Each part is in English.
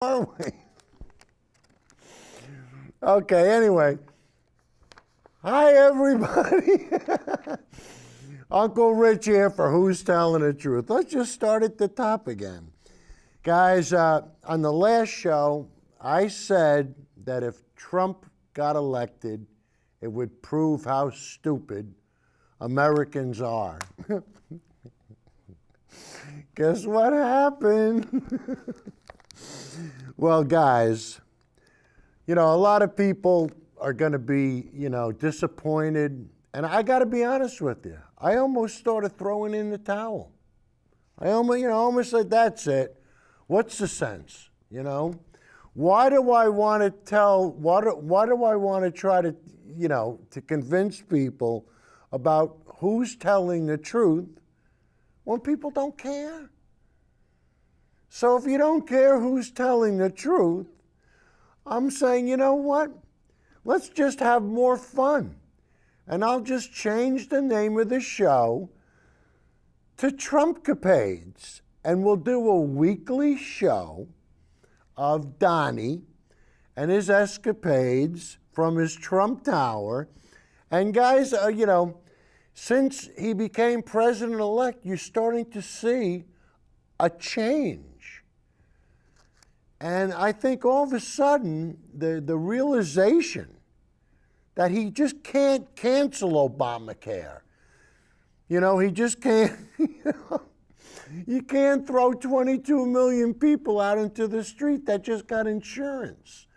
are we? Okay, anyway. Hi, everybody. Uncle Rich here for Who's Telling the Truth. Let's just start at the top again. Guys, on the last show, I said that if Trump got elected, it would prove how stupid Americans are. Guess what happened? Well, guys, a lot of people are going to be, disappointed. And I got to be honest with you. I almost started throwing in the towel. I almost said, that's it. What's the sense? Why do I want to why do I want to try to, to convince people about who's telling the truth when people don't care? So if you don't care who's telling the truth, I'm saying, you know what? Let's just have more fun. And I'll just change the name of the show to Trump-Capades. And we'll do a weekly show of Donnie and his escapades from his Trump Tower. And guys, since he became president-elect, you're starting to see a change. And I think all of a sudden, the realization that he just can't cancel Obamacare. He just can't, you can't throw 22 million people out into the street that just got insurance.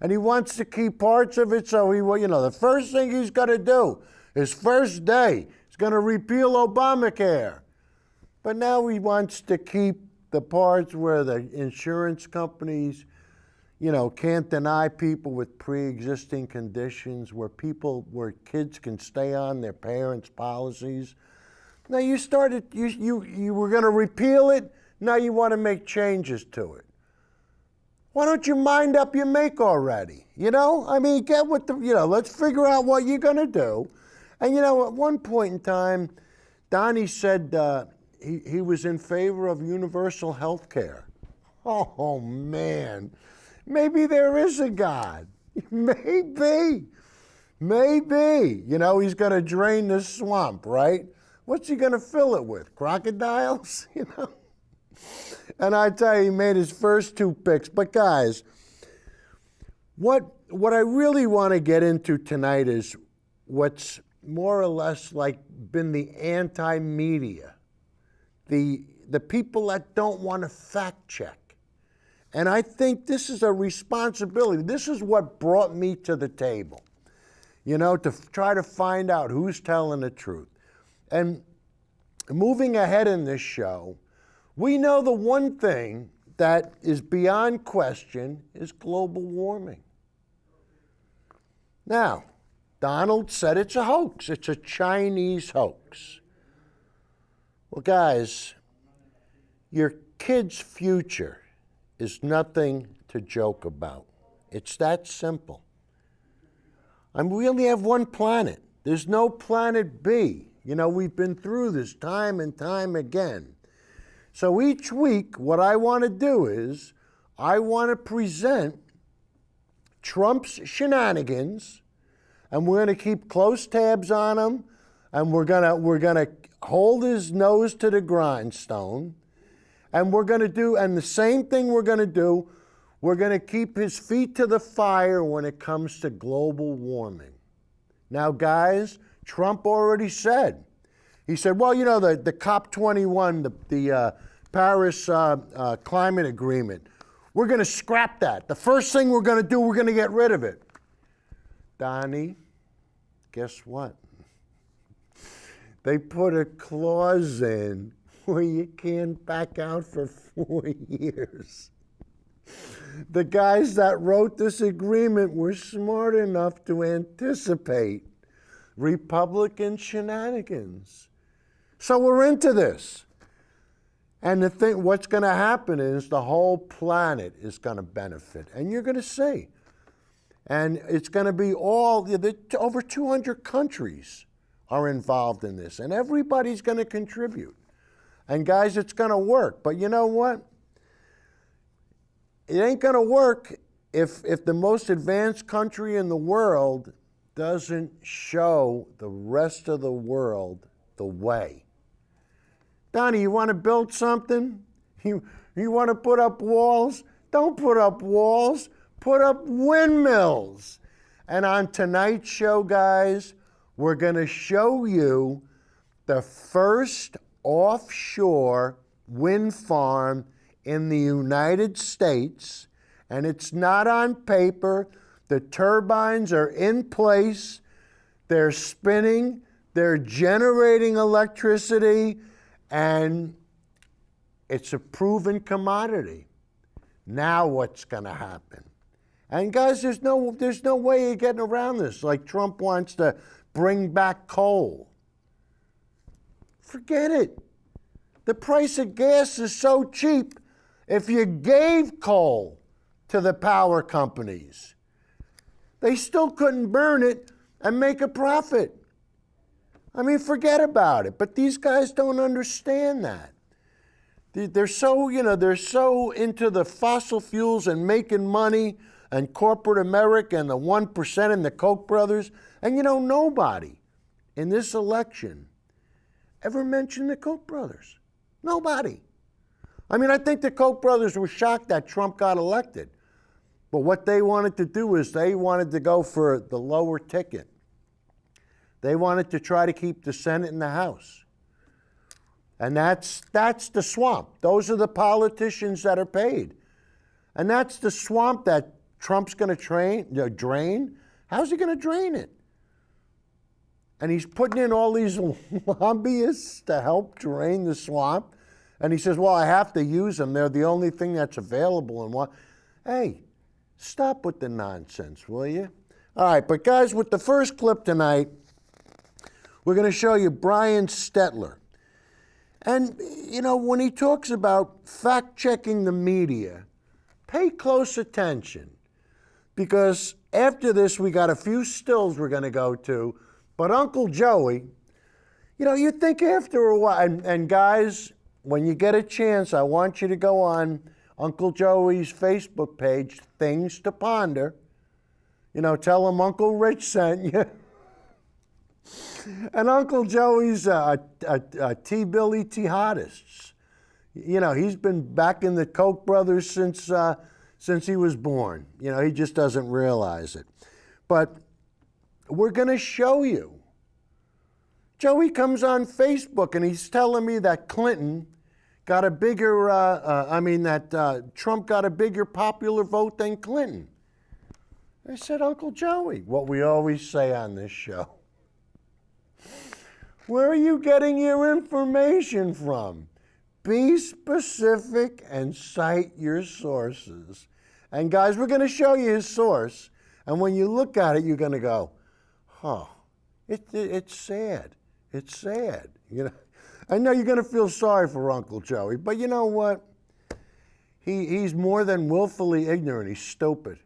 And he wants to keep parts of it, so the first thing he's going to do, his first day, he's going to repeal Obamacare. But now he wants to keep the parts where the insurance companies, can't deny people with pre-existing conditions, where kids can stay on their parents' policies. Now you were going to repeal it. Now you want to make changes to it. Why don't you mind up your make already? Get with let's figure out what you're going to do. And at one point in time, Donnie said he was in favor of universal health care. Oh, man. Maybe there is a God. Maybe. He's going to drain the swamp, right? What's he going to fill it with? Crocodiles? And I tell you, he made his first two picks. But guys, what I really want to get into tonight is what's more or less like been the anti-media. The people that don't want to fact check. And I think this is a responsibility. This is what brought me to the table, to try to find out who's telling the truth. And moving ahead in this show, we know the one thing that is beyond question is global warming. Now, Donald said it's a hoax. It's a Chinese hoax. Well, guys, your kid's future is nothing to joke about. It's that simple. We only have one planet. There's no planet B. We've been through this time and time again. So each week, what I want to do is I want to present Trump's shenanigans, and we're going to keep close tabs on him, and we're gonna hold his nose to the grindstone. And and the same thing we're going to do, we're going to keep his feet to the fire when it comes to global warming. Now, guys, Trump already said, he said, well, the COP21, the Paris Climate Agreement, we're going to scrap that. The first thing we're going to do, we're going to get rid of it. Donnie, guess what? They put a clause in where you can't back out for 4 years. The guys that wrote this agreement were smart enough to anticipate Republican shenanigans. So we're into this. And what's going to happen is the whole planet is going to benefit. And you're going to see. And it's going to be over 200 countries are involved in this. And everybody's going to contribute. And guys, it's going to work. But you know what? it ain't going to work if the most advanced country in the world doesn't show the rest of the world the way. Donnie, you want to build something? You want to put up walls? Don't put up walls. Put up windmills. And on tonight's show, guys, we're going to show you the first offshore wind farm in the United States. And it's not on paper. The turbines are in place. They're spinning. They're generating electricity. And it's a proven commodity. Now what's going to happen? And guys, there's no way of getting around this. Like Trump wants to bring back coal. Forget it. The price of gas is so cheap. If you gave coal to the power companies, they still couldn't burn it and make a profit. I mean, forget about it. But these guys don't understand that. They're so, they're so into the fossil fuels and making money and corporate America and the 1% and the Koch brothers. And nobody in this election ever mentioned the Koch brothers. Nobody. I mean, I think the Koch brothers were shocked that Trump got elected. But what they wanted to do is they wanted to go for the lower ticket. They wanted to try to keep the Senate and the House. And that's the swamp. Those are the politicians that are paid. And that's the swamp that Trump's going to drain. How's he going to drain it? And he's putting in all these lobbyists to help drain the swamp. And he says, well, I have to use them. They're the only thing that's available. And hey, stop with the nonsense, will you? All right, but guys, with the first clip tonight, we're going to show you Brian Stetler. And, when he talks about fact-checking the media, pay close attention. Because after this, we got a few stills we're going to go to. But Uncle Joey, you think after a while, and guys, when you get a chance, I want you to go on Uncle Joey's Facebook page, Things to Ponder. Tell him Uncle Rich sent you. And Uncle Joey's T-Billy Jihadists. He's been backing the Koch brothers since he was born. He just doesn't realize it. But we're going to show you. Joey comes on Facebook and he's telling me that Clinton got a bigger, Trump got a bigger popular vote than Clinton. I said, Uncle Joey, what we always say on this show. Where are you getting your information from? Be specific and cite your sources. And guys, we're going to show you his source. And when you look at it, you're going to go, it's sad. It's sad. I know you're going to feel sorry for Uncle Joey, but you know what? He's more than willfully ignorant. He's stupid.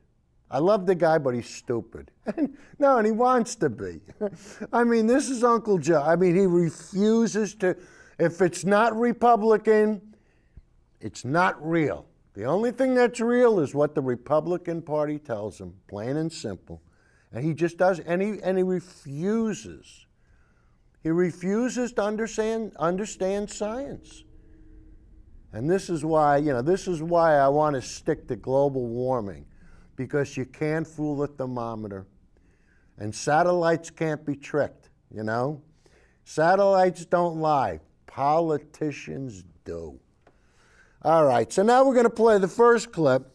I love the guy, but he's stupid. And he wants to be. This is Uncle Joe. He refuses to. If it's not Republican, it's not real. The only thing that's real is what the Republican Party tells him, plain and simple. And he just does, and he refuses. He refuses to understand science. And this is why I want to stick to global warming. Because you can't fool the thermometer. And satellites can't be tricked, Satellites don't lie. Politicians do. All right, so now we're going to play the first clip.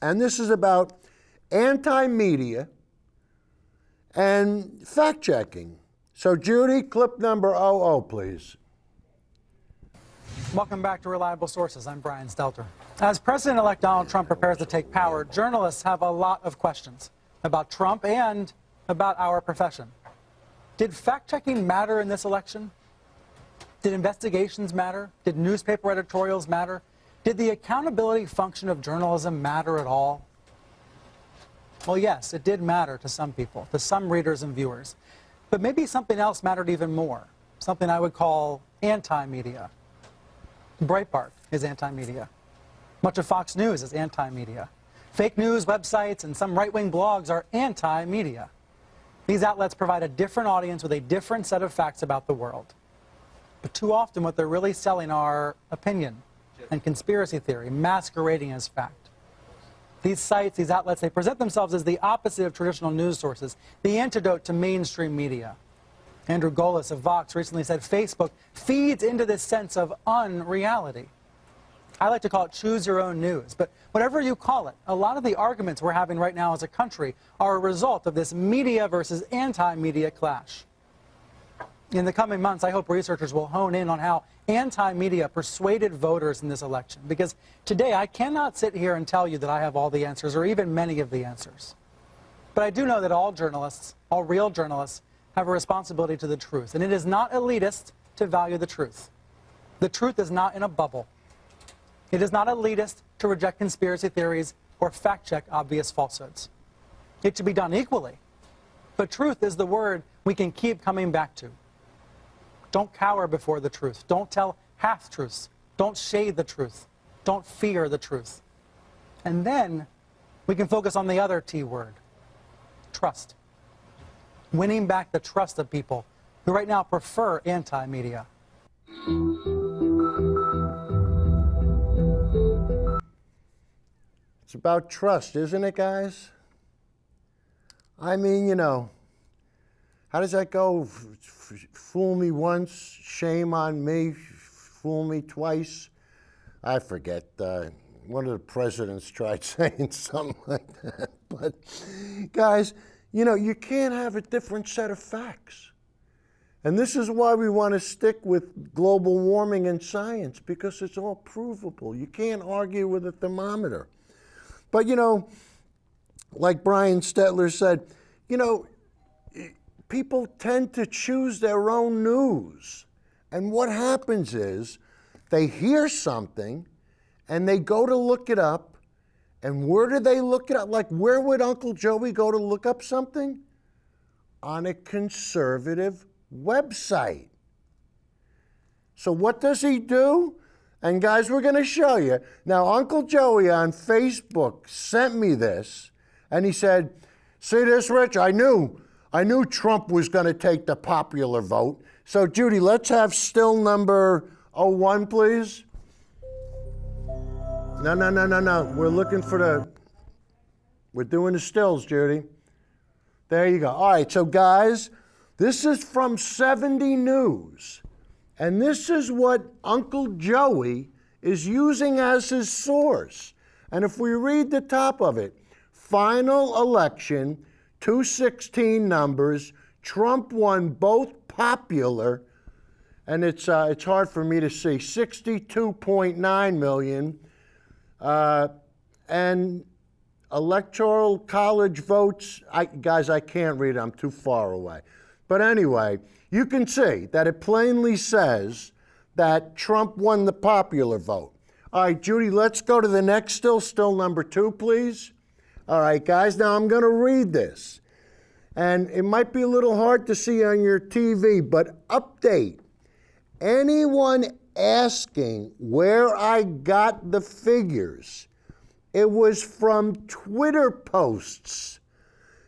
And this is about anti-media and fact-checking. So Judy, clip number 00, please. Welcome back to Reliable Sources. I'm Brian Stelter. As President-elect Donald Trump prepares to take power, journalists have a lot of questions about Trump and about our profession. Did fact-checking matter in this election? Did investigations matter? Did newspaper editorials matter? Did the accountability function of journalism matter at all? Well, yes, it did matter to some people, to some readers and viewers. But maybe something else mattered even more, something I would call anti-media. Breitbart is anti-media. Much of Fox News is anti-media. Fake news websites and some right-wing blogs are anti-media. These outlets provide a different audience with a different set of facts about the world. But too often what they're really selling are opinion and conspiracy theory masquerading as fact. These sites, these outlets, they present themselves as the opposite of traditional news sources, the antidote to mainstream media. Andrew Golis of Vox recently said Facebook feeds into this sense of unreality. I like to call it choose your own news, but whatever you call it, a lot of the arguments we're having right now as a country are a result of this media versus anti-media clash. In the coming months, I hope researchers will hone in on how anti-media persuaded voters in this election, because today I cannot sit here and tell you that I have all the answers or even many of the answers. But I do know that all journalists, all real journalists, have a responsibility to the truth, and it is not elitist to value the truth. The truth is not in a bubble. It is not elitist to reject conspiracy theories or fact-check obvious falsehoods. It should be done equally. But truth is the word we can keep coming back to. Don't cower before the truth. Don't tell half-truths. Don't shade the truth. Don't fear the truth. And then we can focus on the other T word, trust. Winning back the trust of people who right now prefer anti-media. It's about trust, isn't it, guys? I mean, you know, how does that go? Fool me once, shame on me, fool me twice. I forget. One of the presidents tried saying something like that. But, guys, you know, you can't have a different set of facts. And this is why we want to stick with global warming and science, because it's all provable. You can't argue with a thermometer. But, you know, like Brian Stetler said, you know, people tend to choose their own news. And what happens is they hear something and they go to look it up. And where do they look it up? Like, where would Uncle Joey go to look up something? On a conservative website. So what does he do? And guys, we're going to show you. Now, Uncle Joey on Facebook sent me this, and he said, see this, Rich? I knew Trump was going to take the popular vote. So, Judy, let's have still number 01, please. No. We're looking for we're doing the stills, Judy. There you go. All right, so guys, this is from 70 News. And this is what Uncle Joey is using as his source. And if we read the top of it, final election, 216 numbers, Trump won both popular, and it's hard for me to see, 62.9 million, and electoral college votes, guys, I can't read it, I'm too far away. But anyway, you can see that it plainly says that Trump won the popular vote. All right, Judy, let's go to the next still number 2, please. All right, guys, now I'm going to read this. And it might be a little hard to see on your TV, but update. Anyone asking where I got the figures, it was from Twitter posts.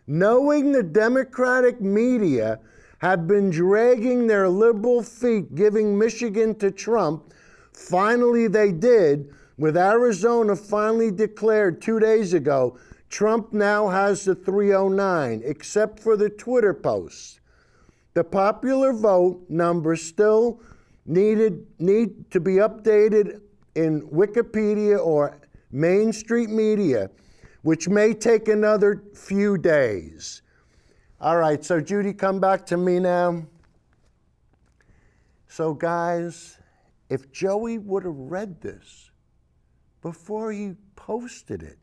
Knowing the Democratic media have been dragging their liberal feet giving Michigan to Trump, finally they did, with Arizona finally declared 2 days ago, Trump now has the 309, except for the Twitter posts. The popular vote numbers still need to be updated in Wikipedia or Main Street media, which may take another few days. All right, so Judy, come back to me now. So guys, if Joey would have read this before he posted it,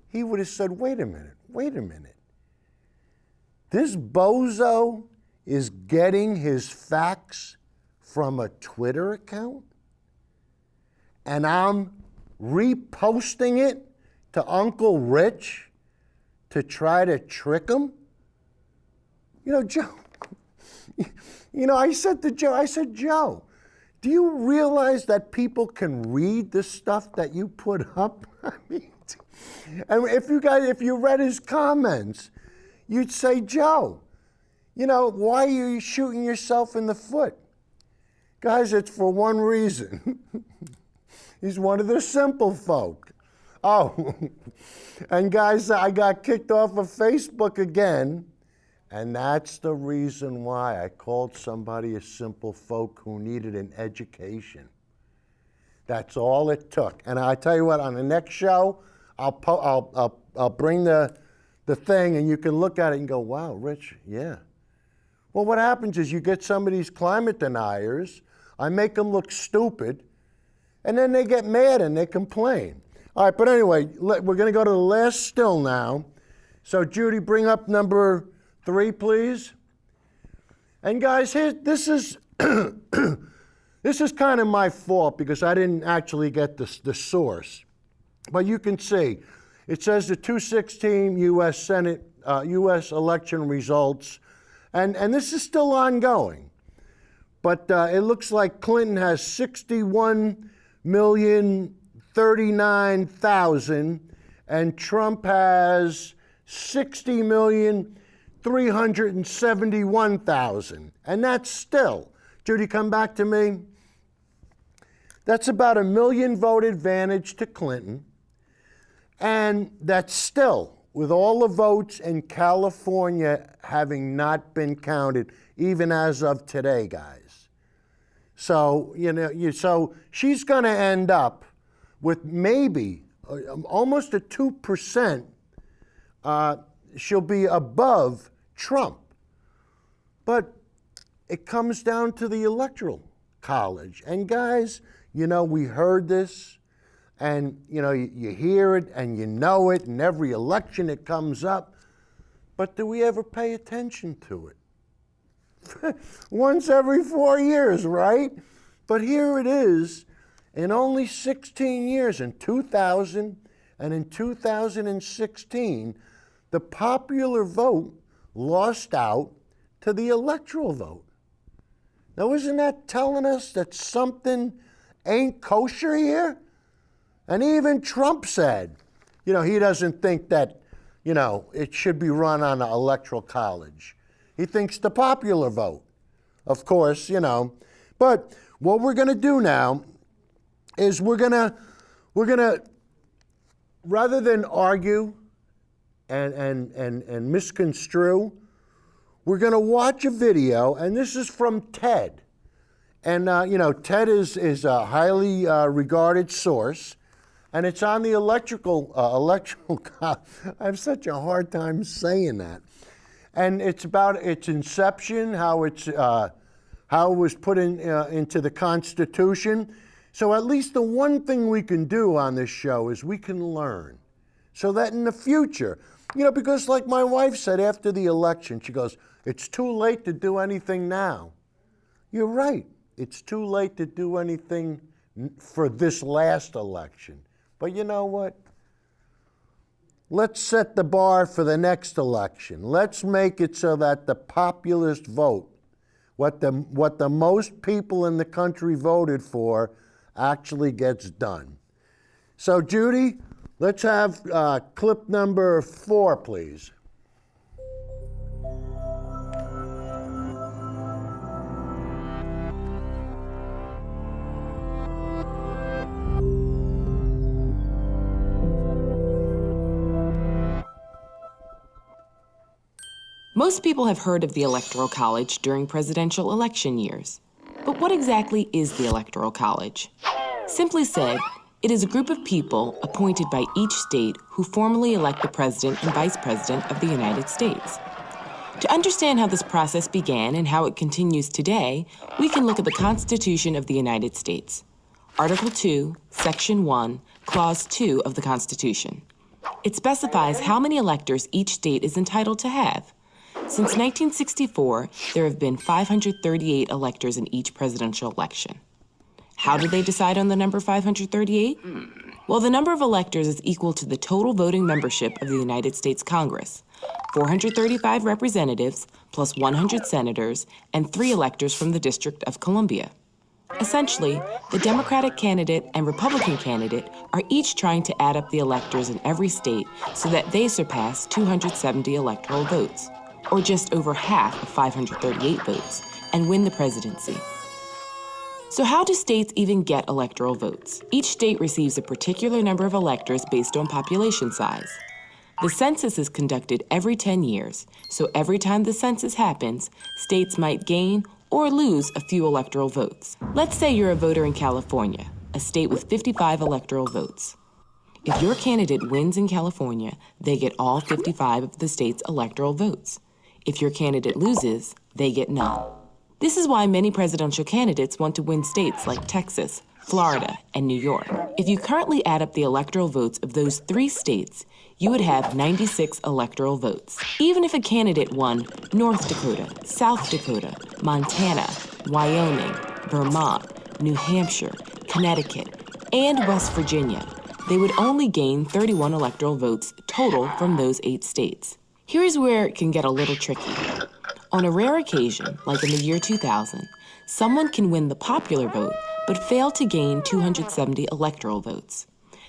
he would have said, wait a minute. This bozo is getting his facts from a Twitter account, and I'm reposting it to Uncle Rich to try to trick him? You know, Joe, I said to Joe, Do you realize that people can read the stuff that you put up? I mean, and if you read his comments, you'd say, Joe, you know, why are you shooting yourself in the foot? Guys, it's for one reason. He's one of the simple folk. Oh, and guys, I got kicked off of Facebook again, and that's the reason why I called somebody a simple folk who needed an education. That's all it took. And I tell you what, on the next show, I'll bring the thing, and you can look at it and go, wow, Rich, yeah. Well, what happens is you get some of these climate deniers, I make them look stupid, and then they get mad and they complain. All right, but anyway, we're going to go to the last still now. So, Judy, bring up number 3, please. And guys, this is this is kind of my fault because I didn't actually get the source. But you can see, it says the 2016 U.S. Senate, U.S. election results, and this is still ongoing. But it looks like Clinton has 61,039,000, and Trump has 60,371,000. And that's still, Judy, come back to me. That's about a 1 million vote advantage to Clinton. And that's still, with all the votes in California having not been counted, even as of today, guys. So, you know, so she's going to end up with maybe almost a 2%. She'll be above Trump. But it comes down to the Electoral College. And guys, you know, we heard this, and, you know, you hear it and you know it, and every election it comes up. But do we ever pay attention to it? Once every 4 years, right? But here it is, in only 16 years, in 2000 and in 2016, the popular vote lost out to the electoral vote. Now, isn't that telling us that something ain't kosher here? And even Trump said, you know, he doesn't think that, you know, it should be run on an electoral college. He thinks the popular vote, of course, you know. But what we're going to do now is we're going to rather than argue and misconstrue, we're going to watch a video, and this is from TED. And, you know, TED is a highly regarded source, and it's on the electrical, I have such a hard time saying that. And it's about its inception, how it was put into the Constitution. So at least the one thing we can do on this show is we can learn, so that in the future, you know, because like my wife said after the election, she goes, it's too late to do anything now. You're right. It's too late to do anything for this last election. But you know what? Let's set the bar for the next election. Let's make it so that the populist vote, what the most people in the country voted for, actually gets done. So, Judy, let's have clip number 4, please. Most people have heard of the Electoral College during presidential election years. But what exactly is the Electoral College? Simply said, it is a group of people appointed by each state who formally elect the president and vice president of the United States. To understand how this process began and how it continues today, we can look at the Constitution of the United States. Article 2, Section 1, Clause 2 of the Constitution. It specifies how many electors each state is entitled to have. Since 1964, there have been 538 electors in each presidential election. How did they decide on the number 538? Well, the number of electors is equal to the total voting membership of the United States Congress, 435 representatives plus 100 senators and 3 electors from the District of Columbia. Essentially, the Democratic candidate and Republican candidate are each trying to add up the electors in every state so that they surpass 270 electoral votes, or just over half of 538 votes, and win the presidency. So how do states even get electoral votes? Each state receives a particular number of electors based on population size. The census is conducted every 10 years, so every time the census happens, states might gain or lose a few electoral votes. Let's say you're a voter in California, a state with 55 electoral votes. If your candidate wins in California, they get all 55 of the state's electoral votes. If your candidate loses, they get none. This is why many presidential candidates want to win states like Texas, Florida, and New York. If you currently add up the electoral votes of those 3 states, you would have 96 electoral votes. Even if a candidate won North Dakota, South Dakota, Montana, Wyoming, Vermont, New Hampshire, Connecticut, and West Virginia, they would only gain 31 electoral votes total from those 8 states. Here's where it can get a little tricky. On a rare occasion, like in the year 2000, someone can win the popular vote but fail to gain 270 electoral votes.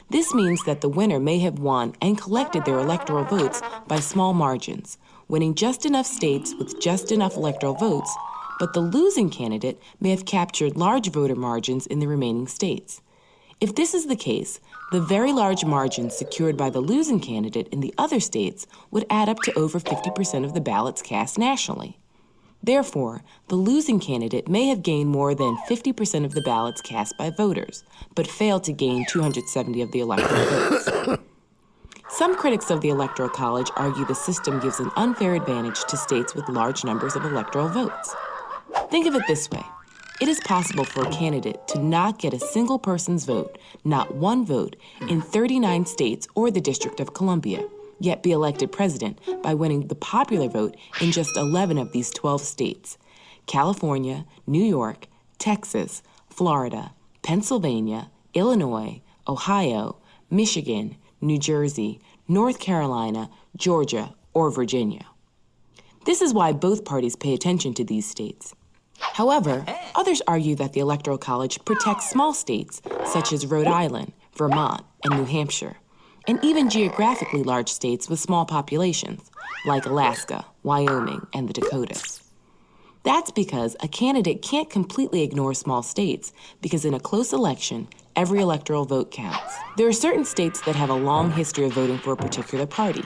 This means that the winner may have won and collected their electoral votes by small margins, winning just enough states with just enough electoral votes, but the losing candidate may have captured large voter margins in the remaining states. If this is the case, the very large margins secured by the losing candidate in the other states would add up to over 50% of the ballots cast nationally. Therefore, the losing candidate may have gained more than 50% of the ballots cast by voters, but failed to gain 270 of the electoral votes. Some critics of the Electoral College argue the system gives an unfair advantage to states with large numbers of electoral votes. Think of it this way. It is possible for a candidate to not get a single person's vote, not one vote, in 39 states or the District of Columbia, yet be elected president by winning the popular vote in just 11 of these 12 states: California, New York, Texas, Florida, Pennsylvania, Illinois, Ohio, Michigan, New Jersey, North Carolina, Georgia, or Virginia. This is why both parties pay attention to these states. However, others argue that the Electoral College protects small states such as Rhode Island, Vermont, and New Hampshire, and even geographically large states with small populations, like Alaska, Wyoming, and the Dakotas. That's because a candidate can't completely ignore small states, because in a close election, every electoral vote counts. There are certain states that have a long history of voting for a particular party.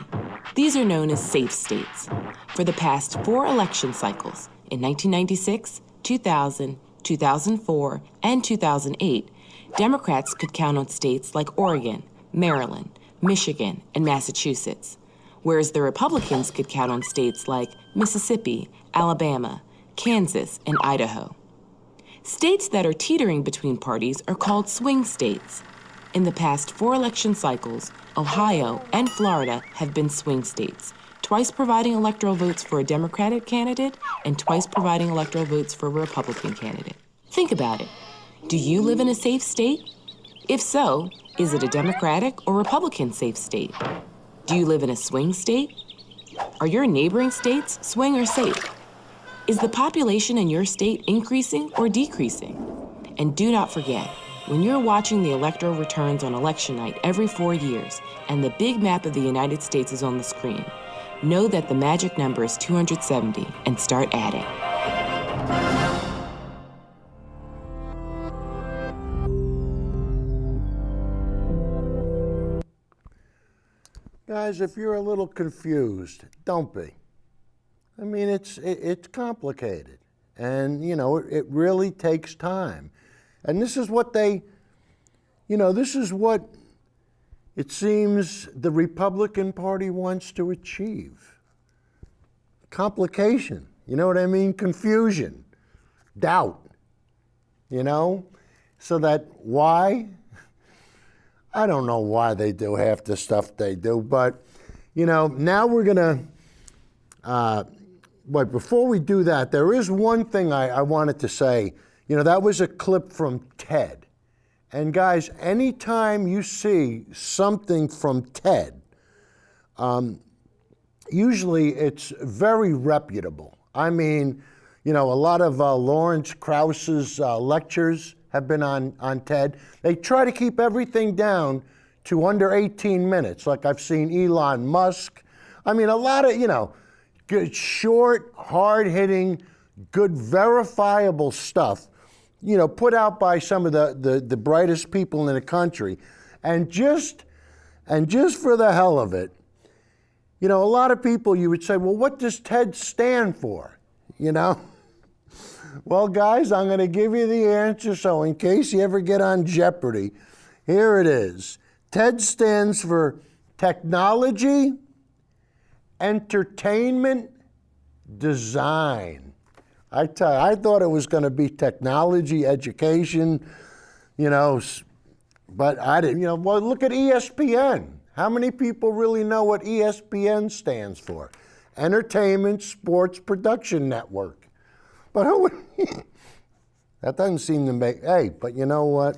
These are known as safe states. For the past 4 election cycles, in 1996, 2000, 2004, and 2008, Democrats could count on states like Oregon, Maryland, Michigan, and Massachusetts, whereas the Republicans could count on states like Mississippi, Alabama, Kansas, and Idaho. States that are teetering between parties are called swing states. In the past 4 election cycles, Ohio and Florida have been swing states, twice providing electoral votes for a Democratic candidate and twice providing electoral votes for a Republican candidate. Think about it. Do you live in a safe state? If so, is it a Democratic or Republican safe state? Do you live in a swing state? Are your neighboring states swing or safe? Is the population in your state increasing or decreasing? And do not forget, when you're watching the electoral returns on election night every 4 years and the big map of the United States is on the screen, know that the magic number is 270 and start adding. Guys, if you're a little confused, don't be. I mean, it's complicated, and it really takes time. And this is what this is what it seems the Republican Party wants to achieve. Complication, you know what I mean? Confusion, doubt, so that why? I don't know why they do half the stuff they do, but, now we're gonna, but before we do that, there is one thing I wanted to say. That was a clip from TED. And guys, anytime you see something from TED, usually it's very reputable. I mean, You know, a lot of Lawrence Krauss's lectures have been on TED. They try to keep everything down to under 18 minutes, like I've seen Elon Musk. I mean, a lot of, you know, good, short, hard-hitting, good, verifiable stuff, you know, put out by some of the brightest people in the country. And just for the hell of it, you know, a lot of people, you would say, well, what does TED stand for, you know? Well, guys, I'm going to give you the answer, so in case you ever get on Jeopardy, here it is. TED stands for Technology, Entertainment, Design. I thought it was going to be technology, education, you know, but I didn't, you know, well, look at ESPN. How many people really know what ESPN stands for? Entertainment Sports Production Network. But who would, that doesn't seem to make, hey, but you know what?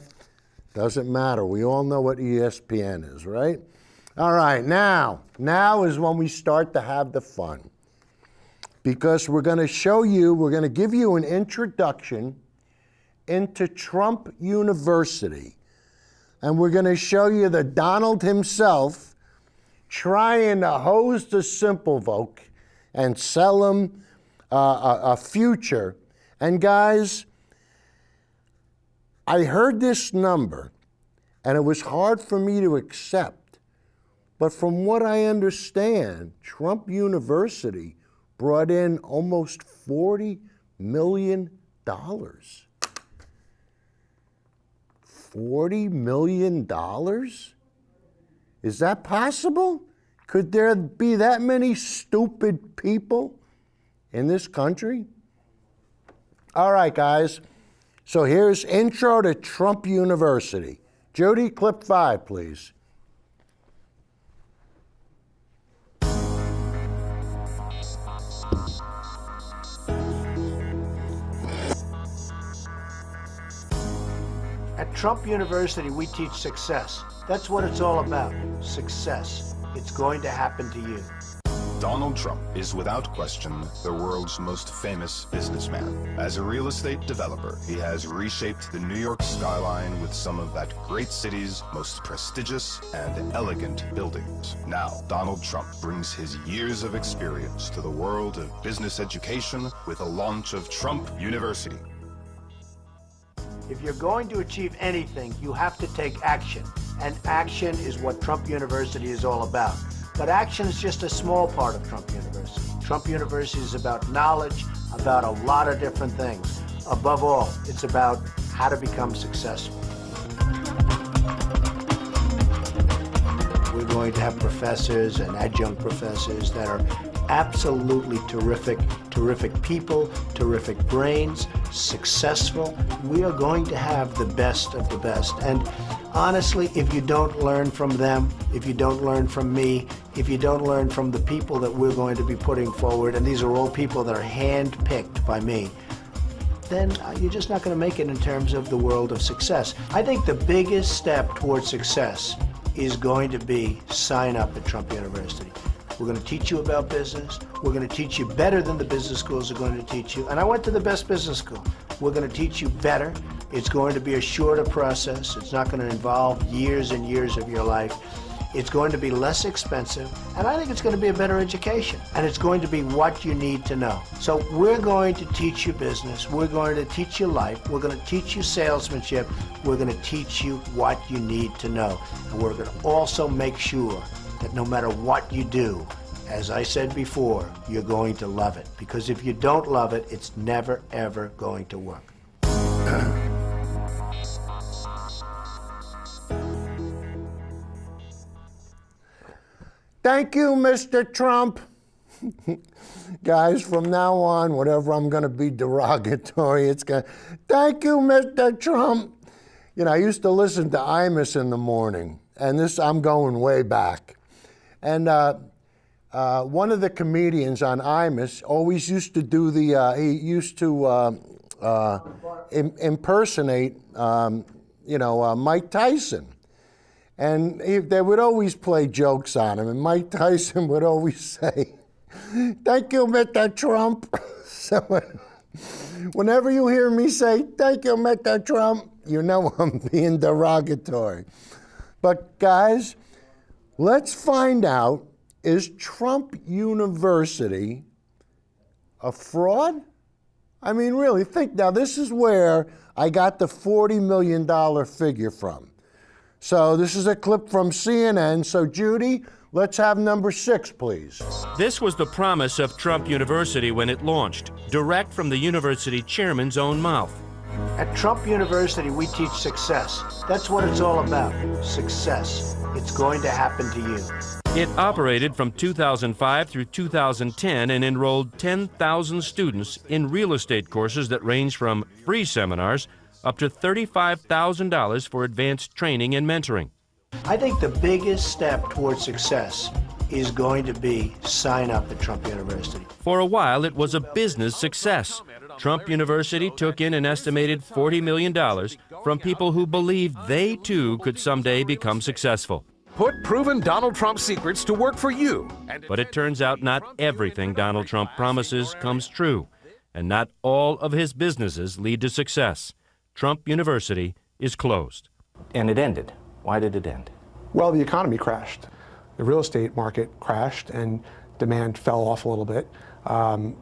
Doesn't matter. We all know what ESPN is, right? All right, now is when we start to have the fun. Because we're going to show you, we're going to give you an introduction into Trump University. And we're going to show you the Donald himself trying to hose the simpel-folk and sell them a future. And guys, I heard this number, and it was hard for me to accept. But from what I understand, Trump University brought in almost $40 million. $40 million? Is that possible? Could there be that many stupid people in this country? All right, guys. So here's Intro to Trump University. Jody, clip 5, please. At Trump University, we teach success. That's what it's all about, success. It's going to happen to you. Donald Trump is without question the world's most famous businessman. As a real estate developer, he has reshaped the New York skyline with some of that great city's most prestigious and elegant buildings. Now, Donald Trump brings his years of experience to the world of business education with the launch of Trump University. If you're going to achieve anything, you have to take action. And action is what Trump University is all about. But action is just a small part of Trump University. Trump University is about knowledge, about a lot of different things. Above all, it's about how to become successful. We're going to have professors and adjunct professors that are absolutely terrific people, terrific brains, successful. We are going to have the best of the best. And honestly, if you don't learn from them, if you don't learn from me, if you don't learn from the people that we're going to be putting forward, and these are all people that are hand-picked by me, then you're just not going to make it in terms of the world of success. I think the biggest step towards success is going to be sign up at Trump University. We're going to teach you about business. We're going to teach you better than the business schools are going to teach you. And I went to the best business school. We're going to teach you better. It's going to be a shorter process. It's not going to involve years and years of your life. It's going to be less expensive. And I think it's going to be a better education. And it's going to be what you need to know. So we're going to teach you business. We're going to teach you life. We're going to teach you salesmanship. We're going to teach you what you need to know. And we're going to also make sure that no matter what you do, as I said before, you're going to love it. Because if you don't love it, it's never, ever going to work. Thank you, Mr. Trump. Guys, from now on, whatever I'm going to be derogatory, it's going to, thank you, Mr. Trump. You know, I used to listen to Imus in the morning, and this, I'm going way back. And one of the comedians on Imus always used to do the, he used to impersonate, Mike Tyson. And they would always play jokes on him, and Mike Tyson would always say, thank you, Mr. Trump. So Whenever you hear me say, thank you, Mr. Trump, you know I'm being derogatory. But guys, let's find out, is Trump University a fraud? I mean, really, think now, this is where I got the $40 million figure from. So this is a clip from CNN. So Judy, let's have number 6, please. This was the promise of Trump University when it launched, direct from the university chairman's own mouth. At Trump University, we teach success. That's what it's all about, success. It's going to happen to you. It operated from 2005 through 2010 and enrolled 10,000 students in real estate courses that range from free seminars up to $35,000 for advanced training and mentoring. I think the biggest step towards success is going to be sign up at Trump University. For a while, it was a business success. Trump University took in an estimated $40 million from people who believed they too could someday become successful. Put proven Donald Trump secrets to work for you. But it turns out not everything Donald Trump promises comes true, and not all of his businesses lead to success. Trump University is closed. And it ended. Why did it end? Well, the economy crashed. The real estate market crashed and demand fell off a little bit.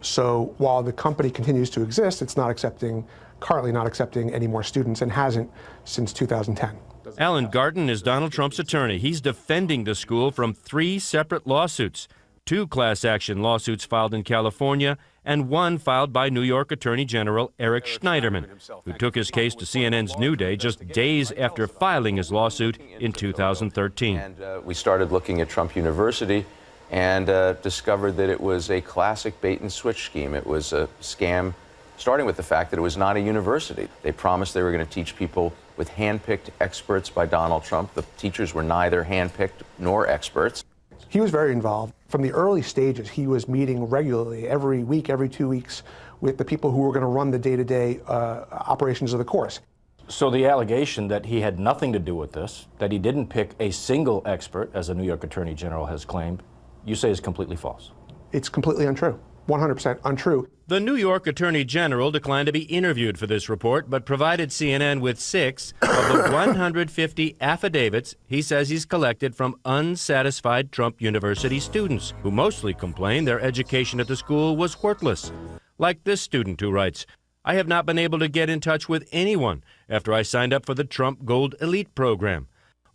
So while the company continues to exist, it's currently not accepting any more students and hasn't since 2010. Alan Garten is Donald Trump's attorney. He's defending the school from 3 separate lawsuits, 2 class action lawsuits filed in California and 1 filed by New York Attorney General Eric Schneiderman, who took his case to CNN's New Day just days after filing his lawsuit in 2013. And we started looking at Trump University and discovered that it was a classic bait and switch scheme. It was a scam, starting with the fact that it was not a university. They promised they were going to teach people with hand-picked experts by Donald Trump. The teachers were neither hand-picked nor experts. He was very involved. From the early stages, he was meeting regularly, every week, every 2 weeks, with the people who were going to run the day-to-day operations of the course. So the allegation that he had nothing to do with this, that he didn't pick a single expert, as the New York Attorney General has claimed, you say is completely false. It's completely untrue, 100% untrue. The New York Attorney General declined to be interviewed for this report, but provided CNN with 6 of the 150 affidavits he says he's collected from unsatisfied Trump University students, who mostly complain their education at the school was worthless. Like this student who writes, "I have not been able to get in touch with anyone after I signed up for the Trump Gold Elite program.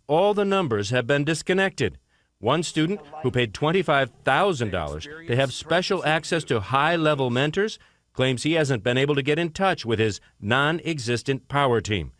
All the numbers have been disconnected. One student who paid $25,000 to have special access to high-level mentors claims he hasn't been able to get in touch with his non-existent power team.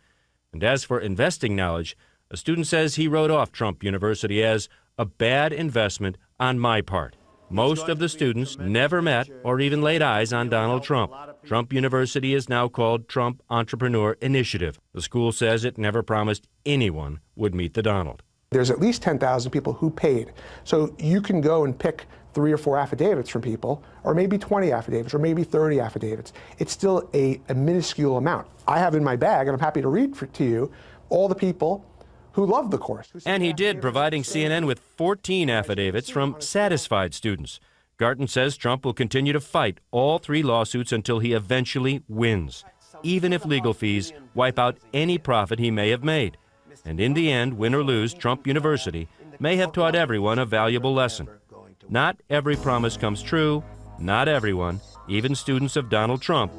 And as for investing knowledge, a student says he wrote off Trump University as a bad investment on my part. Most of the students never met or even laid eyes on Donald Trump. Trump University is now called Trump Entrepreneur Initiative. The school says it never promised anyone would meet the Donald." There's at least 10,000 people who paid. So you can go and pick 3 or 4 affidavits from people, or maybe 20 affidavits, or maybe 30 affidavits. It's still a minuscule amount. I have in my bag, and I'm happy to read to you, all the people who love the course. And he did, providing CNN with 14 affidavits from satisfied students. Garten says Trump will continue to fight all 3 lawsuits until he eventually wins, even if legal fees wipe out any profit he may have made. And in the end, win or lose, Trump University may have taught everyone a valuable lesson. Not every promise comes true. Not everyone, even students of Donald Trump,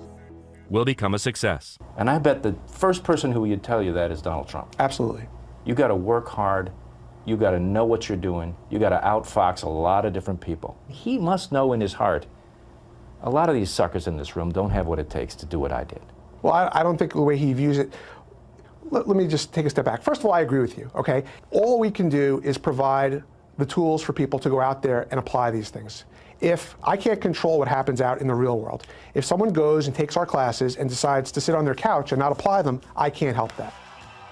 will become a success. And I bet the first person who would tell you that is Donald Trump. Absolutely. You got to work hard. You got to know what you're doing. You got to outfox a lot of different people. He must know in his heart, a lot of these suckers in this room don't have what it takes to do what I did. Well, I don't think the way he views it. Let me just take a step back. First of all, I agree with you, okay? All we can do is provide the tools for people to go out there and apply these things. If I can't control what happens out in the real world, if someone goes and takes our classes and decides to sit on their couch and not apply them, I can't help that.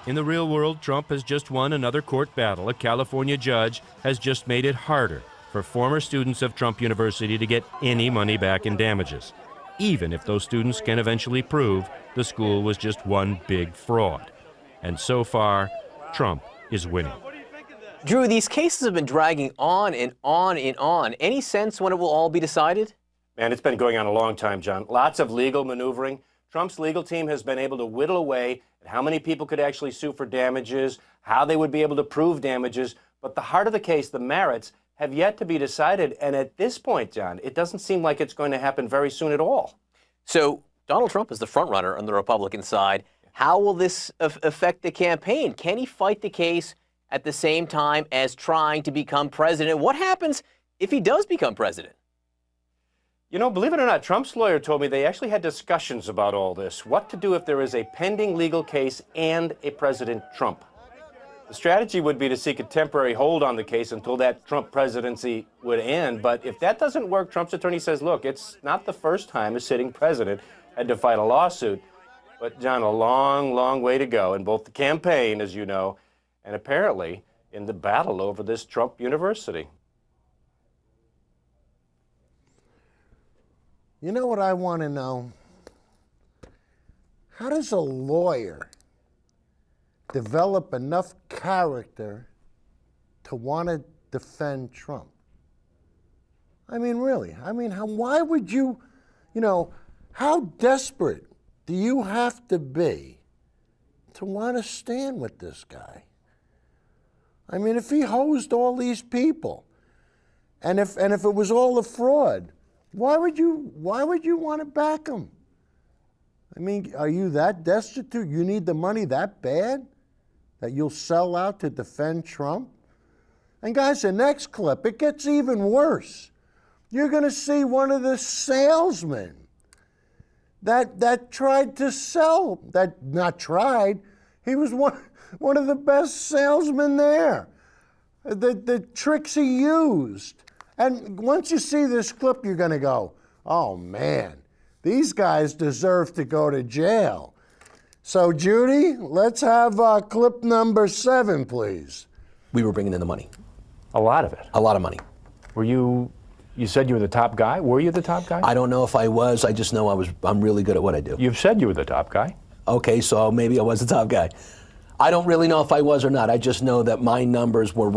In the real world, Trump has just won another court battle. A California judge has just made it harder for former students of Trump University to get any money back in damages, even if those students can eventually prove the school was just one big fraud. And so far, Trump is winning. Drew, these cases have been dragging on and on and on. Any sense when it will all be decided? And it's been going on a long time, John. Lots of legal maneuvering. Trump's legal team has been able to whittle away at how many people could actually sue for damages, how they would be able to prove damages. But the heart of the case, the merits, have yet to be decided. And at this point, John, it doesn't seem like it's going to happen very soon at all. So Donald Trump is the front runner on the Republican side. How will this affect the campaign? Can he fight the case at the same time as trying to become president? What happens if he does become president? You know, believe it or not, Trump's lawyer told me they actually had discussions about all this. What to do if there is a pending legal case and a President Trump. The strategy would be to seek a temporary hold on the case until that Trump presidency would end. But if that doesn't work, Trump's attorney says, look, it's not the first time a sitting president had to fight a lawsuit. But, John, a long, long way to go in both the campaign, as you know, and apparently in the battle over this Trump University. You know what I want to know? How does a lawyer develop enough character to want to defend Trump? I mean, really. I mean, why would you, how desperate do you have to be to want to stand with this guy? I mean, if he hosed all these people, and if it was all a fraud, why would you want to back him? I mean, are you that destitute? You need the money that bad that you'll sell out to defend Trump? And guys, the next clip, it gets even worse. You're going to see one of the salesmen that tried to sell, he was one of the best salesmen there. The tricks he used. And once you see this clip, you're going to go, oh, man, these guys deserve to go to jail. So, Judy, let's have clip number 7, please. We were bringing in the money. A lot of it. A lot of money. Were you said you were the top guy? Were you the top guy? I don't know if I was. I just know I'm really good at what I do. You've said you were the top guy. Okay, so maybe I was the top guy. I don't really know if I was or not. I just know that my numbers were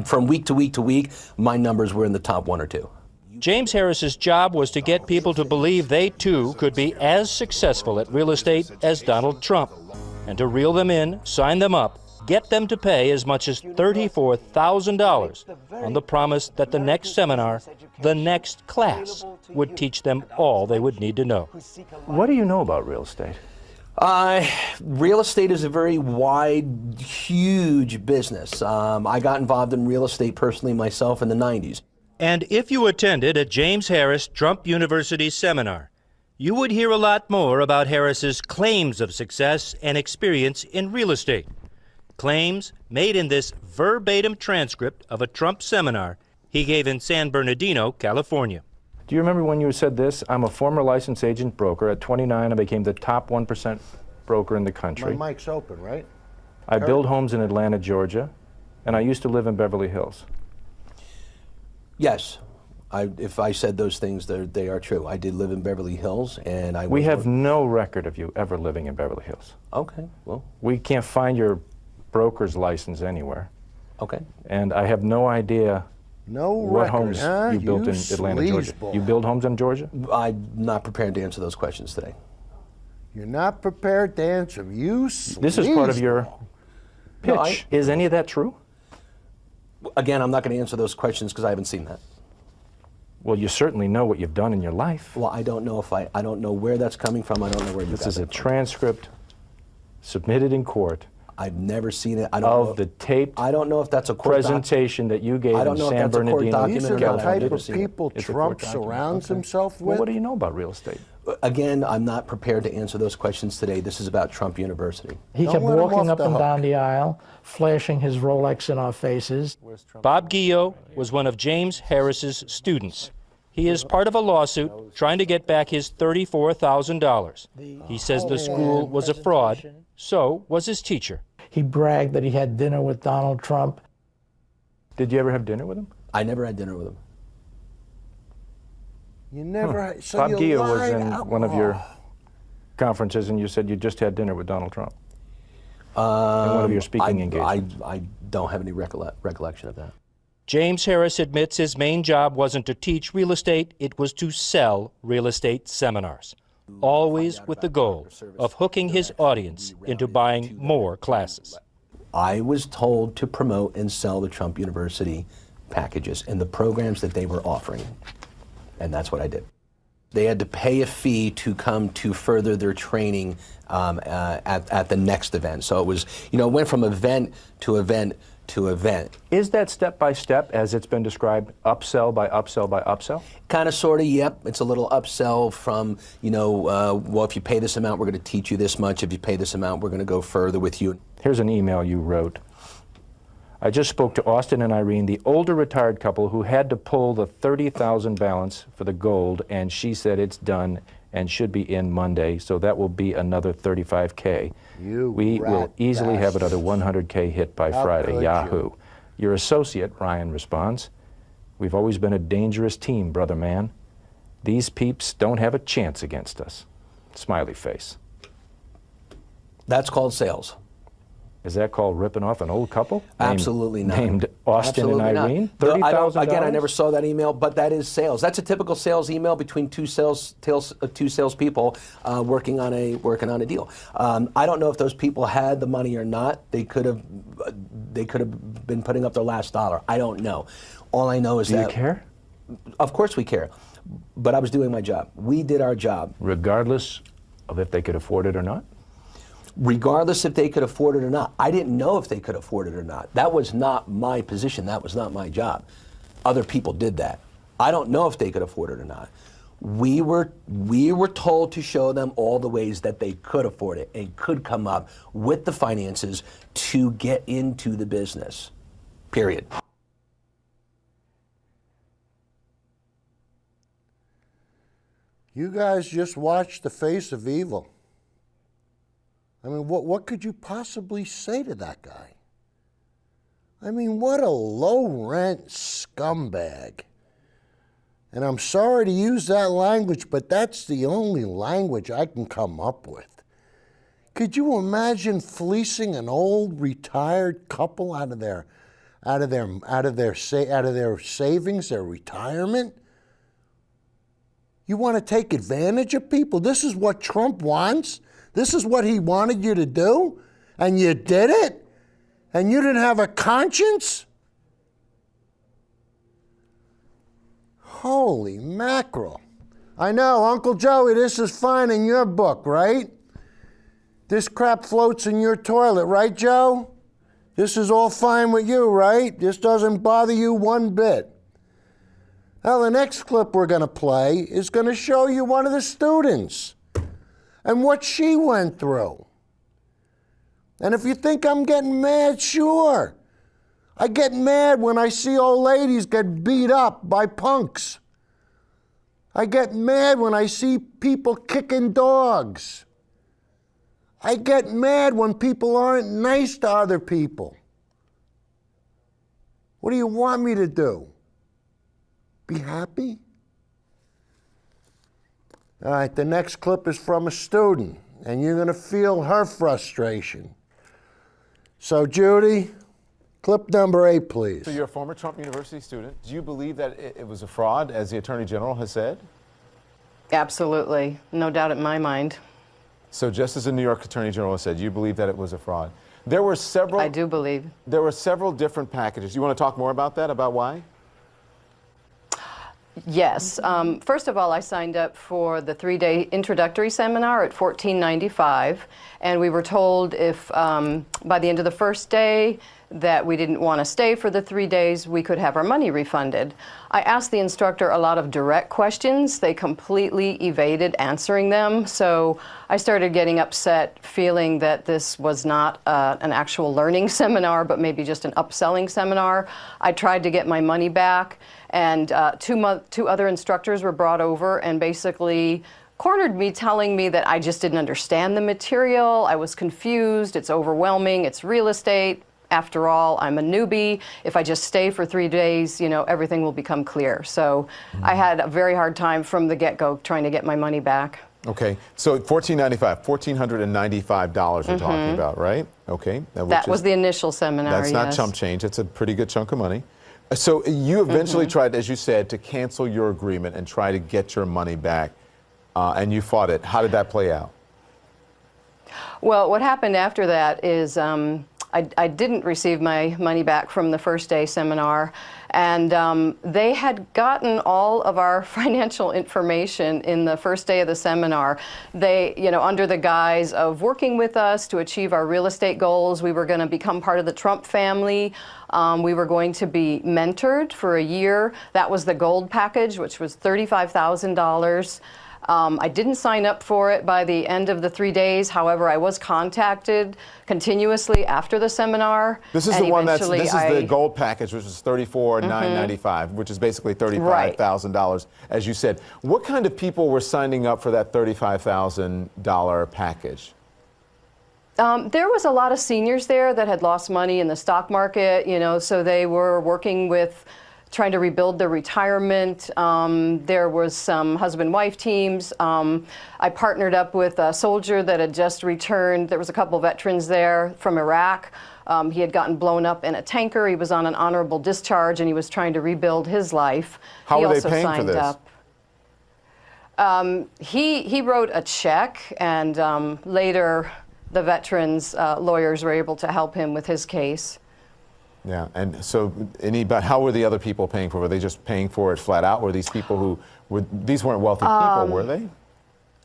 from week to week to week, my numbers were in the top 1 or 2. James Harris's job was to get people to believe they, too, could be as successful at real estate as Donald Trump, and to reel them in, sign them up, get them to pay as much as $34,000 on the promise that the next seminar, the next class, would teach them all they would need to know. What do you know about real estate? Real estate is a very wide, huge business. I got involved in real estate personally myself in the 90s. And if you attended a James Harris Trump University seminar, you would hear a lot more about Harris's claims of success and experience in real estate. Claims made in this verbatim transcript of a Trump seminar he gave in San Bernardino, California. Do you remember when you said this? I'm a former licensed agent broker. At 29, I became the top 1% broker in the country. My mic's open, right? I build homes in Atlanta, Georgia, and I used to live in Beverly Hills. Yes. If I said those things, they are true. I did live in Beverly Hills, and We have no record of you ever living in Beverly Hills. Okay, well. We can't find your broker's license anywhere. Okay. And I have no idea what homes you built in Atlanta, Georgia. You build homes in Georgia? I'm not prepared to answer those questions today. You're not prepared to answer them. This is part of your pitch. No, is any of that true? Again, I'm not going to answer those questions because I haven't seen that. Well, you certainly know what you've done in your life. Well, I don't know I don't know where that's coming from. I don't know where you got it from. This is a transcript submitted in court. I've never seen it. I don't know if that's a court presentation that you gave in San Bernardino. These are the type of people Trump surrounds himself with. Well, what do you know about real estate? Again, I'm not prepared to answer those questions today. This is about Trump University. He kept walking up and down the aisle, flashing his Rolex in our faces. Bob Guillot was one of James Harris's students. He is part of a lawsuit trying to get back his $34,000. He says the school was a fraud, so was his teacher. He bragged that he had dinner with Donald Trump. Did you ever have dinner with him? I never had dinner with him. You never. So Bob Guillot was in one of your conferences, and you said you just had dinner with Donald Trump. In one of your speaking engagements. I don't have any recollection of that. James Harris admits his main job wasn't to teach real estate, it was to sell real estate seminars, always with the goal of hooking his audience into buying more classes. I was told to promote and sell the Trump University packages and the programs that they were offering, and that's what I did. They had to pay a fee to come to further their training at the next event. So it was, it went from event to event to event. Is that step by step, as it's been described, upsell by upsell by upsell? Kind of, sort of, yep. It's a little upsell from, well, if you pay this amount, we're going to teach you this much. If you pay this amount, we're going to go further with you. Here's an email you wrote. I just spoke to Austin and Irene, the older retired couple who had to pull the $30,000 balance for the gold, and she said it's done and should be in Monday, so that will be another $35K. We will easily have another $100K hit by Friday. Yahoo. Your associate, Ryan, responds, we've always been a dangerous team, brother man. These peeps don't have a chance against us. Smiley face. That's called sales. Is that called ripping off an old couple? Absolutely not. Named Austin Absolutely and Irene? $30,000? Again, I never saw that email, but that is sales. That's a typical sales email between two salespeople working on a deal. I don't know if those people had the money or not. They could have been putting up their last dollar. I don't know. All I know is that. Do you care? Of course we care, but I was doing my job. We did our job. Regardless of if they could afford it or not? Regardless if they could afford it or not. I didn't know if they could afford it or not. That was not my position. That was not my job. Other people did that. I don't know if they could afford it or not. We were told to show them all the ways that they could afford it and could come up with the finances to get into the business. Period. You guys just watched the face of evil. I mean, what could you possibly say to that guy? I mean, what a low-rent scumbag. And I'm sorry to use that language, but that's the only language I can come up with. Could you imagine fleecing an old retired couple out of their savings, their retirement? You want to take advantage of people? This is what Trump wants? This is what he wanted you to do? And you did it? And you didn't have a conscience? Holy mackerel. I know, Uncle Joey, this is fine in your book, right? This crap floats in your toilet, right, Joe? This is all fine with you, right? This doesn't bother you one bit. Now, the next clip we're going to play is going to show you one of the students and what she went through. And if you think I'm getting mad, sure. I get mad when I see old ladies get beat up by punks. I get mad when I see people kicking dogs. I get mad when people aren't nice to other people. What do you want me to do? Be happy? All right, the next clip is from a student, and you're going to feel her frustration. So, Judy, clip number 8, please. So you're a former Trump University student. Do you believe that it was a fraud, as the Attorney General has said? Absolutely. No doubt in my mind. So just as the New York Attorney General has said, you believe that it was a fraud. There were several... I do believe. There were several different packages. You want to talk more about that, about why? Yes. First of all, I signed up for the 3-day introductory seminar at $14.95, and we were told if by the end of the first day that we didn't want to stay for the 3 days, we could have our money refunded. I asked the instructor a lot of direct questions. They completely evaded answering them, so I started getting upset, feeling that this was not an actual learning seminar, but maybe just an upselling seminar. I tried to get my money back, and two other instructors were brought over and basically cornered me, telling me that I just didn't understand the material. I was confused. It's overwhelming. It's real estate. After all, I'm a newbie. If I just stay for 3 days, you know, everything will become clear. So I had a very hard time from the get-go trying to get my money back. Okay, so $1,495 we're talking about, right? Okay. That was the initial seminar, That's not yes. chump change. It's a pretty good chunk of money. So you eventually tried, as you said, to cancel your agreement and try to get your money back, and you fought it. How did that play out? Well, what happened after that is I didn't receive my money back from the first day seminar, and they had gotten all of our financial information in the first day of the seminar. They, under the guise of working with us to achieve our real estate goals, we were going to become part of the Trump family. We were going to be mentored for a year. That was the gold package, which was $35,000. I didn't sign up for it by the end of the 3 days. However, I was contacted continuously after the seminar. This is the one this is the gold package, which is $34,995, which is basically $35,000, as you said. What kind of people were signing up for that $35,000 package? There was a lot of seniors there that had lost money in the stock market, so they were working with trying to rebuild their retirement. There was some husband-wife teams. I partnered up with a soldier that had just returned. There was a couple veterans there from Iraq. He had gotten blown up in a tanker. He was on an honorable discharge, and he was trying to rebuild his life. How were they paying for this? He wrote a check, and later the veterans' lawyers were able to help him with his case. Yeah, and so how were the other people paying for it? Were they just paying for it flat out? Were these people these weren't wealthy people, were they?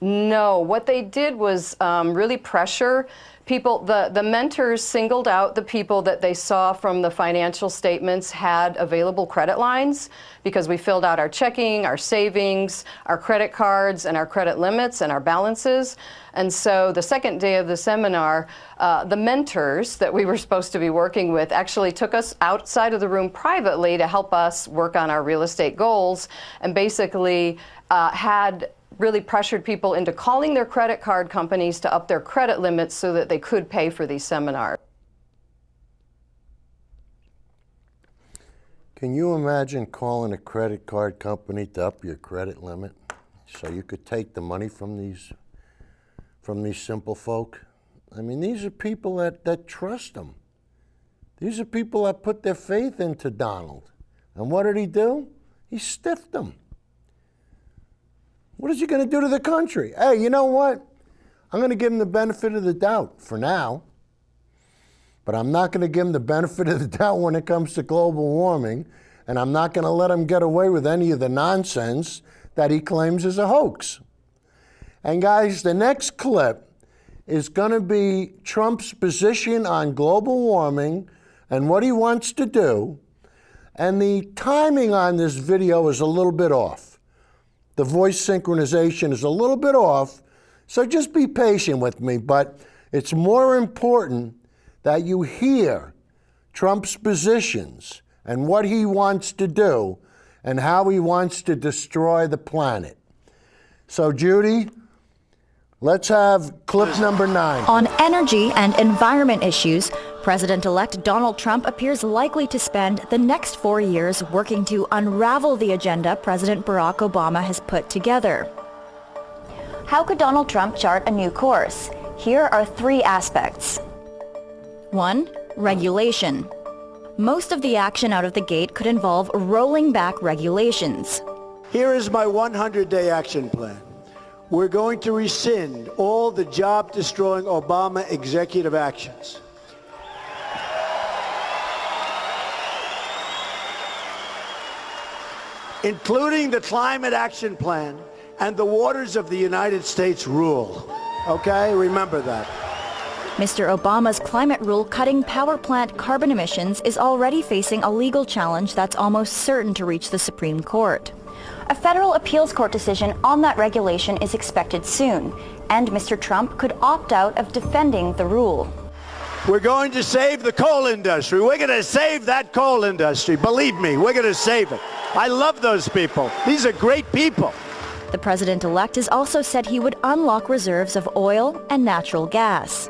No, what they did was really pressure people. The mentors singled out the people that they saw from the financial statements had available credit lines, because we filled out our checking, our savings, our credit cards, and our credit limits and our balances. And so the second day of the seminar, the mentors that we were supposed to be working with actually took us outside of the room privately to help us work on our real estate goals, and basically had really pressured people into calling their credit card companies to up their credit limits so that they could pay for these seminars. Can you imagine calling a credit card company to up your credit limit so you could take the money from these simple folk? I mean, these are people that trust them. These are people that put their faith into Donald. And what did he do? He stiffed them. What is he going to do to the country? Hey, you know what? I'm going to give him the benefit of the doubt for now. But I'm not going to give him the benefit of the doubt when it comes to global warming. And I'm not going to let him get away with any of the nonsense that he claims is a hoax. And guys, the next clip is going to be Trump's position on global warming and what he wants to do. And the timing on this video is a little bit off. The voice synchronization is a little bit off, so just be patient with me. But it's more important that you hear Trump's positions and what he wants to do and how he wants to destroy the planet. So, Judy, let's have clip number 9. On energy and environment issues, President-elect Donald Trump appears likely to spend the next 4 years working to unravel the agenda President Barack Obama has put together. How could Donald Trump chart a new course? Here are 3 aspects. 1. Regulation. Most of the action out of the gate could involve rolling back regulations. Here is my 100-day action plan. We're going to rescind all the job-destroying Obama executive actions. Including the Climate Action Plan and the Waters of the United States rule. Okay, remember that. Mr. Obama's climate rule cutting power plant carbon emissions is already facing a legal challenge that's almost certain to reach the Supreme Court. A federal appeals court decision on that regulation is expected soon, and Mr. Trump could opt out of defending the rule. We're going to save the coal industry. We're going to save that coal industry. Believe me, we're going to save it. I love those people. These are great people. The president-elect has also said he would unlock reserves of oil and natural gas.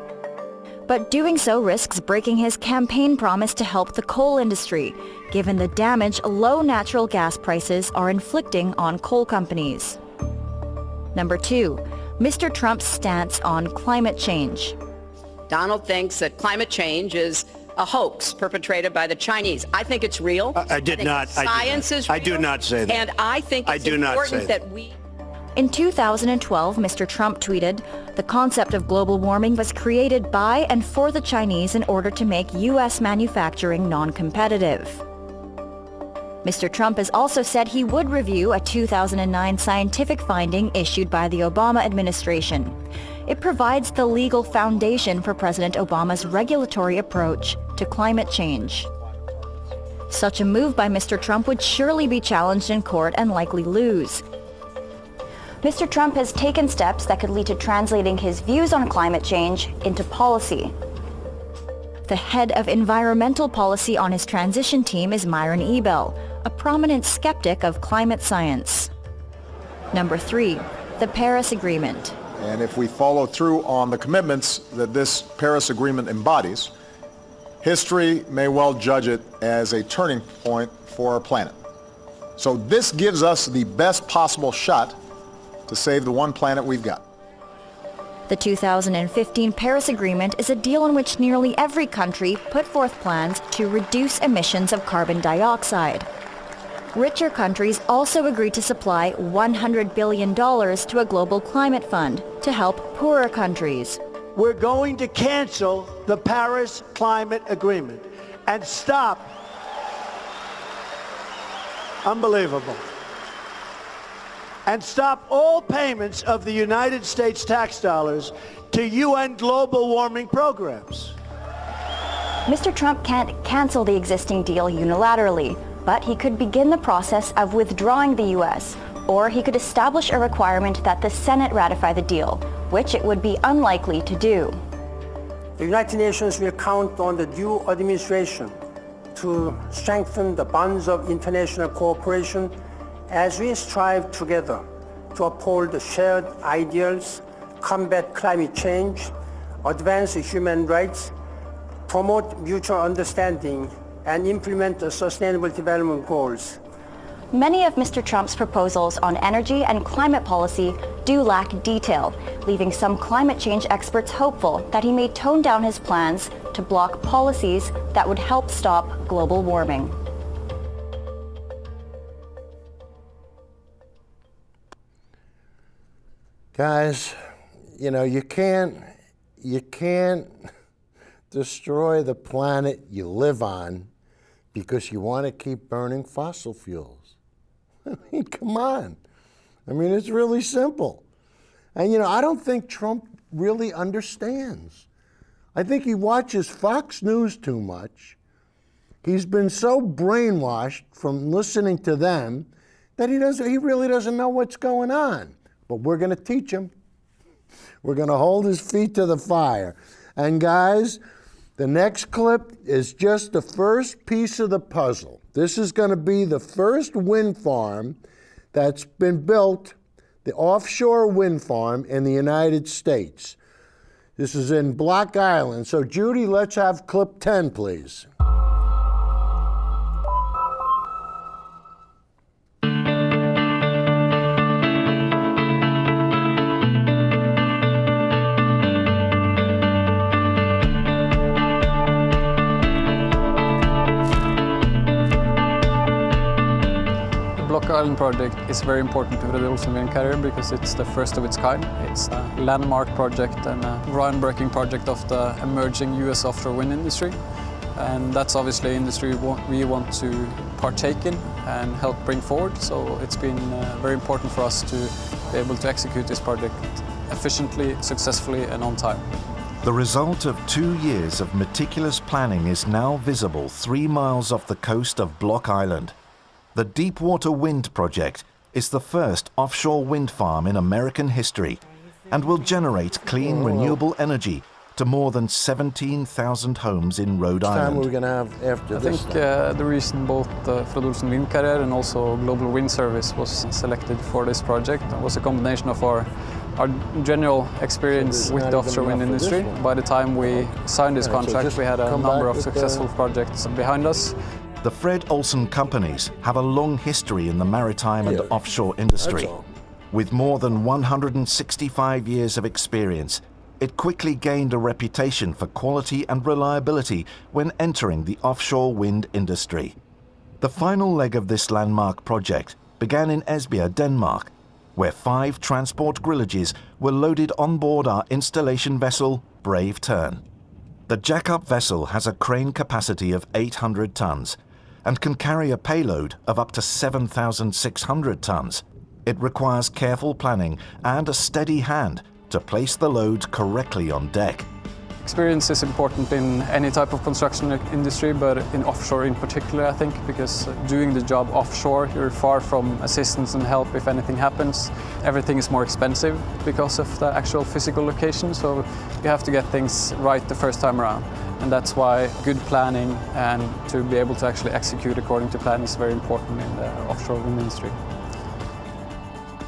But doing so risks breaking his campaign promise to help the coal industry, given the damage low natural gas prices are inflicting on coal companies. Number 2, Mr. Trump's stance on climate change. Donald thinks that climate change is a hoax perpetrated by the Chinese. I think it's real. I did not. Science is real. I do not say that. And I think it's important that we... In 2012, Mr. Trump tweeted, "The concept of global warming was created by and for the Chinese in order to make U.S. manufacturing non-competitive." Mr. Trump has also said he would review a 2009 scientific finding issued by the Obama administration. It provides the legal foundation for President Obama's regulatory approach to climate change. Such a move by Mr. Trump would surely be challenged in court and likely lose. Mr. Trump has taken steps that could lead to translating his views on climate change into policy. The head of environmental policy on his transition team is Myron Ebell, a prominent skeptic of climate science. Number 3, the Paris Agreement. And if we follow through on the commitments that this Paris Agreement embodies, history may well judge it as a turning point for our planet. So this gives us the best possible shot to save the one planet we've got. The 2015 Paris Agreement is a deal in which nearly every country put forth plans to reduce emissions of carbon dioxide. Richer countries also agreed to supply $100 billion to a global climate fund to help poorer countries. We're going to cancel the Paris Climate Agreement and stop. Unbelievable. And stop all payments of the United States tax dollars to UN global warming programs. Mr. Trump can't cancel the existing deal unilaterally, but he could begin the process of withdrawing the U.S., or he could establish a requirement that the Senate ratify the deal, which it would be unlikely to do. The United Nations will count on the new administration to strengthen the bonds of international cooperation as we strive together to uphold the shared ideals, combat climate change, advance human rights, promote mutual understanding, and implement the Sustainable Development Goals. Many of Mr. Trump's proposals on energy and climate policy do lack detail, leaving some climate change experts hopeful that he may tone down his plans to block policies that would help stop global warming. Guys, you know, you can't destroy the planet you live on because you want to keep burning fossil fuels. I mean, come on. I mean, it's really simple. And, you know, I don't think Trump really understands. I think he watches Fox News too much. He's been so brainwashed from listening to them that he really doesn't know what's going on. But we're going to teach him. We're going to hold his feet to the fire. And guys, the next clip is just the first piece of the puzzle. This is going to be the first wind farm that's been built, the offshore wind farm in the United States. This is in Block Island. So Judy, let's have clip 10, please. Block Island project is very important to Fred Olsen Windcarrier because it's the first of its kind. It's a landmark project and a groundbreaking project of the emerging US offshore wind industry. And that's obviously industry we want to partake in and help bring forward. So it's been very important for us to be able to execute this project efficiently, successfully, and on time. The result of 2 years of meticulous planning is now visible 3 miles off the coast of Block Island. The Deepwater Wind Project is the first offshore wind farm in American history and will generate clean, renewable energy to more than 17,000 homes in Rhode Island. How much time are we going to have after this? I think the reason both Fred Olsen Windcarrier and also Global Wind Service was selected for this project was a combination of our general experience with the offshore wind industry. By the time we signed this contract, we had a number of successful projects behind us. The Fred Olsen companies have a long history in the maritime and offshore industry. With more than 165 years of experience, it quickly gained a reputation for quality and reliability when entering the offshore wind industry. The final leg of this landmark project began in Esbjerg, Denmark, where 5 transport grillages were loaded on board our installation vessel, Brave Tern. The jack-up vessel has a crane capacity of 800 tons and can carry a payload of up to 7,600 tons. It requires careful planning and a steady hand to place the load correctly on deck. Experience is important in any type of construction industry, but in offshore in particular, I think, because doing the job offshore, you're far from assistance and help if anything happens. Everything is more expensive because of the actual physical location, so you have to get things right the first time around. And that's why good planning and to be able to actually execute according to plan is very important in the offshore wind industry.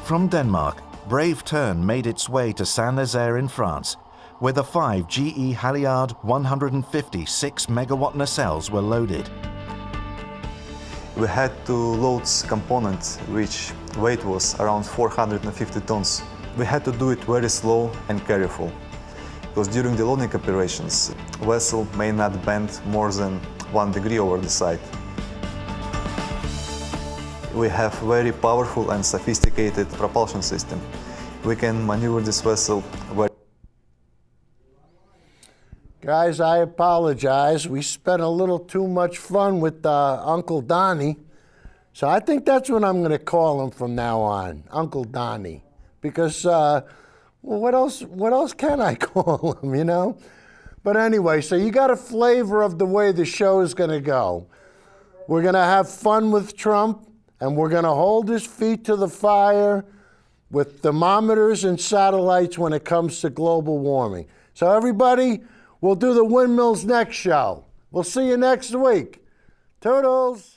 From Denmark, Brave Tern made its way to Saint-Nazaire in France, where the 5 GE Halliard 150 6-megawatt nacelles were loaded. We had to load components which weight was around 450 tons. We had to do it very slow and careful, because during the loading operations, the vessel may not bend more than 1 degree over the side. We have very powerful and sophisticated propulsion system. We can maneuver this vessel very. Guys, I apologize. We spent a little too much fun with Uncle Donnie. So I think that's what I'm going to call him from now on, Uncle Donnie. Because, well, what else can I call him, you know? But anyway, so you got a flavor of the way the show is going to go. We're going to have fun with Trump, and we're going to hold his feet to the fire with thermometers and satellites when it comes to global warming. So everybody, we'll do the windmills next show. We'll see you next week. Toodles.